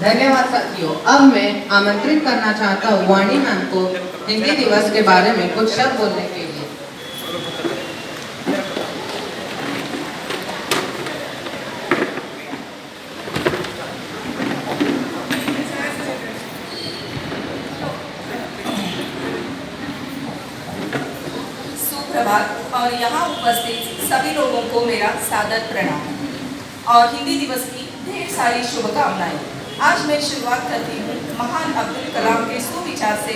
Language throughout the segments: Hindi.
धन्यवाद साथियों। अब मैं आमंत्रित करना चाहता हूँ वाणी मैम को हिंदी दिवस के बारे में कुछ शब्द बोलने के लिए। सुप्रभात और यहाँ उपस्थित सभी लोगों को मेरा सादर प्रणाम और हिंदी दिवस की ढेर सारी शुभकामनाएं। आज मैं शुरुआत करती हूँ महान अब्दुल कलाम के सुविचार से।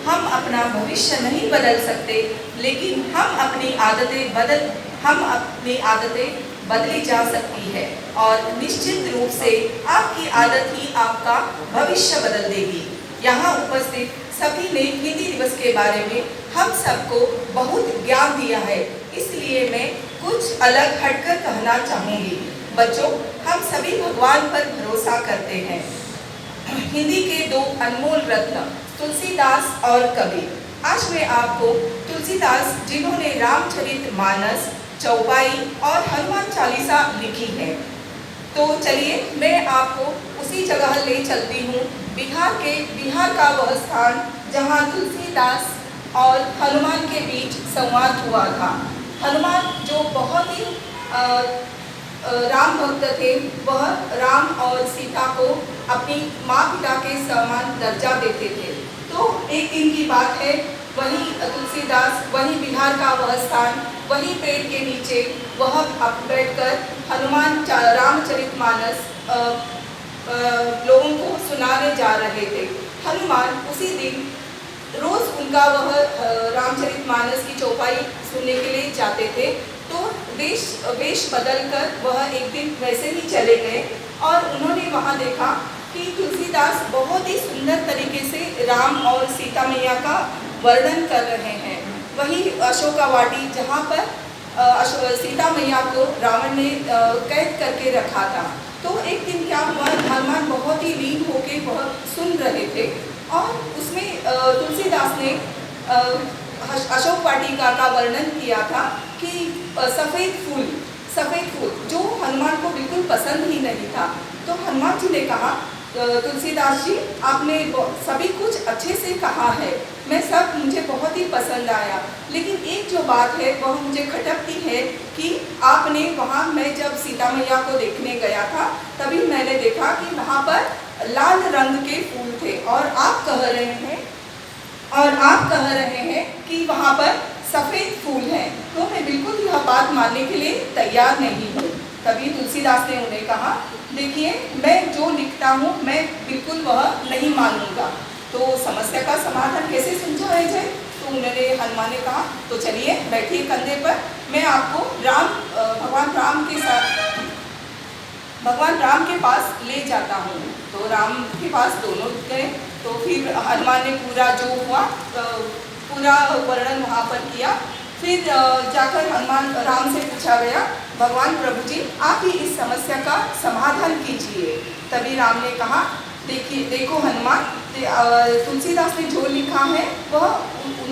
हम अपना भविष्य नहीं बदल सकते, लेकिन हम अपनी आदतें बदली जा सकती है और निश्चित रूप से आपकी आदत ही आपका भविष्य बदल देगी। यहाँ उपस्थित सभी ने हिंदी दिवस के बारे में हम सबको बहुत ज्ञान दिया है, इसलिए मैं कुछ अलग हटकर कहना चाहूँगी। बच्चों, हम सभी भगवान पर भरोसा करते हैं। हिंदी के दो अनमोल रत्न तुलसीदास और कबीर। आज मैं आपको तुलसीदास, जिन्होंने रामचरितमानस, चौपाई और हनुमान चालीसा लिखी है, तो चलिए मैं आपको उसी जगह ले चलती हूँ। बिहार का वह स्थान जहाँ तुलसीदास और हनुमान के बीच संवाद हुआ था। हनुमान जो बहुत ही राम भक्त थे, वह राम और सीता को अपनी माँ पिता के समान दर्जा देते थे। तो एक दिन की बात है, वही तुलसीदास, वही बिहार का वह स्थान, वही पेड़ के नीचे वह बैठकर हनुमान रामचरितमानस लोगों को सुनाने जा रहे थे। हनुमान उसी दिन रोज उनका वह रामचरितमानस की चौपाई सुनने के लिए जाते थे। तो वेश बदलकर वह एक दिन वैसे ही चले गए और उन्होंने वहाँ देखा कि तुलसीदास बहुत ही सुंदर तरीके से राम और सीता मैया का वर्णन कर रहे हैं। वही अशोका वाटी, जहाँ पर सीता मैया को रावण ने कैद करके रखा था। तो एक दिन क्या हुआ, हनुमान बहुत ही लीन होके बहुत सुन रहे थे और उसमें तुलसीदास ने अशोक वाटिका का वर्णन किया था कि सफ़ेद फूल जो हनुमान को बिल्कुल पसंद ही नहीं था। तो हनुमान जी ने कहा, तुलसीदास जी, आपने सभी कुछ अच्छे से कहा है, मुझे बहुत ही पसंद आया, लेकिन एक जो बात है वह मुझे खटकती है कि आपने वहाँ, मैं जब सीता मैया को देखने गया था तभी मैंने देखा कि वहाँ पर लाल रंग के फूल थे और आप कह रहे हैं कि वहाँ पर सफ़ेद फूल हैं। तो मैं बिल्कुल यह बात मानने के लिए तैयार नहीं हूँ। तभी तुलसीदास ने उन्हें कहा, देखिए, मैं जो लिखता हूँ मैं बिल्कुल वह नहीं मानूंगा, तो समस्या का समाधान कैसे सुलझाया जाए। तो उन्होंने, हनुमान ने कहा, तो चलिए बैठिए कंधे पर, मैं आपको भगवान राम के पास ले जाता हूँ। तो राम के पास दोनों गए। तो फिर हनुमान ने पूरा जो हुआ पूरा वर्णन वहाँ पर किया। फिर जाकर राम से पूछा गया, भगवान प्रभु जी, आप ही इस समस्या का समाधान कीजिए। तभी राम ने कहा, देखो हनुमान, तुलसीदास ने जो लिखा है वह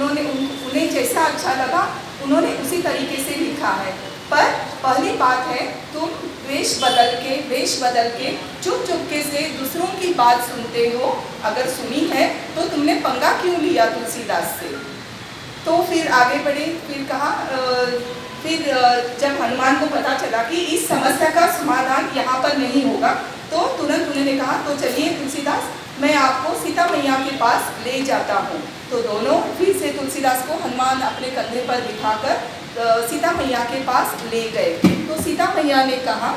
उन्हें जैसा अच्छा लगा उन्होंने उसी तरीके से लिखा है, पर पहली बात है, तुम वेश बदल के चुपके से दूसरों की बात सुनते हो। अगर सुनी है तो तुमने पंगा क्यों लिया तुलसीदास से। तो फिर आगे बढ़े। फिर कहा, फिर जब हनुमान को पता चला कि इस समस्या का समाधान यहाँ पर नहीं होगा, तो तुरंत उन्होंने कहा, तो चलिए तुलसीदास, मैं आपको सीता मैया के पास ले जाता हूँ। तो दोनों फिर से तुलसीदास को हनुमान अपने कंधे पर बिठाकर सीता मैया के पास ले गए। तो सीता मैया ने कहा,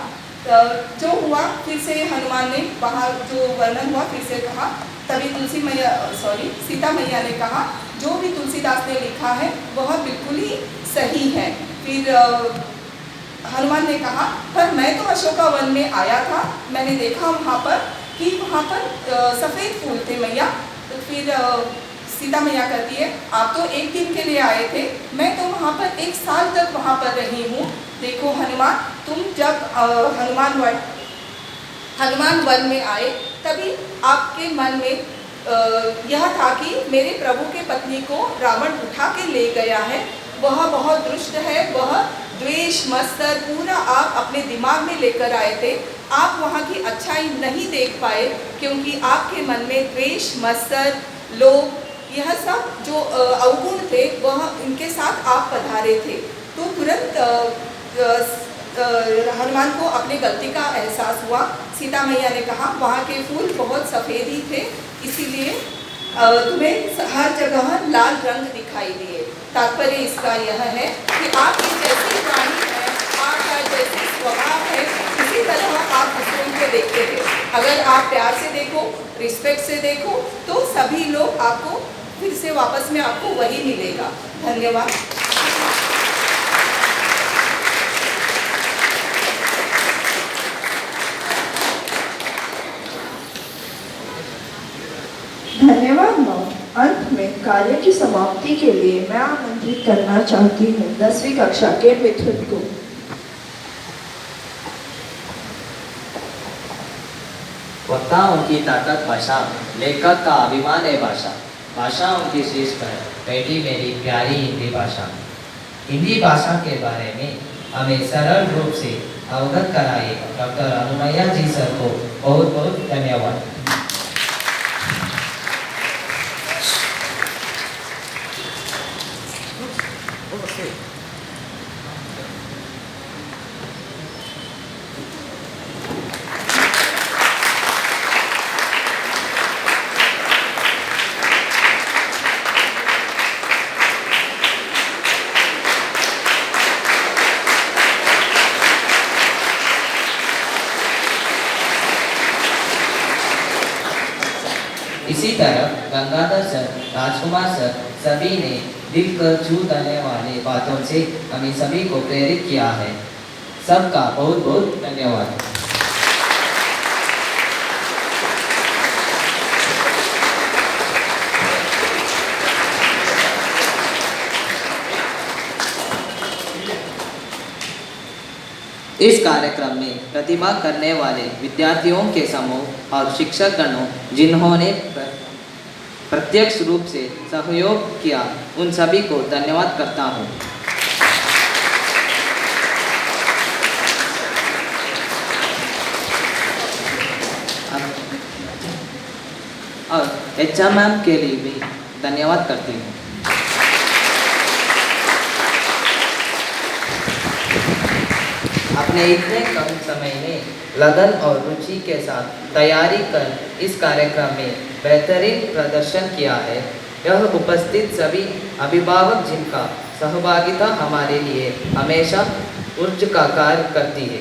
जो हुआ, फिर से हनुमान ने वहाँ जो वर्णन हुआ फिर से कहा। तभी सीता मैया ने कहा, जो भी तुलसीदास ने लिखा है वह बिल्कुल ही सही है। फिर हनुमान ने कहा, पर मैं तो अशोका वन में आया था, मैंने देखा वहाँ पर सफ़ेद फूल थे मैया। तो फिर सीता मैया कहती है, आप तो एक दिन के लिए आए थे, मैं तो वहाँ पर 1 साल तक वहाँ पर रही हूँ। देखो हनुमान, तुम जब हनुमान वन में आए तभी आपके मन में यह था कि मेरे प्रभु के पत्नी को रावण उठा के ले गया है, वह बहुत दुष्ट है, वह द्वेष मत्सर पूरा आप अपने दिमाग में लेकर आए थे। आप वहाँ की अच्छाई नहीं देख पाए क्योंकि आपके मन में द्वेष मत्सर लोभ यह सब जो अवगुण थे वह इनके साथ आप पधारे थे। तो तुरंत हनुमान को अपनी गलती का एहसास हुआ। सीता मैया ने कहा वहाँ के फूल बहुत सफ़ेद ही थे, इसीलिए तुम्हें हर जगह लाल रंग दिखाई दिए। तात्पर्य इसका यह है कि आपकी जैसी वाणी है, आपका जैसे स्वभाव है, इसी तरह आप दूसरों को देखते थे। अगर आप प्यार से देखो, रिस्पेक्ट से देखो, तो सभी लोग आपको फिर से वापस में आपको वही मिलेगा। धन्यवाद। धन्यवाद मॉम। अंत में कार्य की समाप्ति के लिए मैं आमंत्रित करना चाहती हूँ 10वीं कक्षा के मिथुन को। वक्ताओं की ताकत भाषा, लेखक का अभिमान है भाषा, भाषा उनकी शीर्ष पर बैठी मेरी प्यारी हिंदी भाषा। हिंदी भाषा के बारे में हमें सरल रूप से अवगत कराए डॉक्टर अनुमैया जी सर को बहुत बहुत धन्यवाद। इसी तरह गंगाधर सर, राजकुमार सर सभी ने दिल को छू देने वाले बातों से हमें सभी को प्रेरित किया है। सबका बहुत बहुत धन्यवाद। इस कार्यक्रम में प्रतिभा करने वाले विद्यार्थियों के समूह और शिक्षकगणों जिन्होंने प्रत्यक्ष रूप से सहयोग किया, उन सभी को धन्यवाद करता हूँ। और HR मैम के लिए भी धन्यवाद करती हूँ। अपने इतने कम समय में लगन और रुचि के साथ तैयारी कर इस कार्यक्रम में बेहतरीन प्रदर्शन किया है। यह उपस्थित सभी अभिभावक जिनका सहभागिता हमारे लिए हमेशा ऊर्जा का कार्य करती है।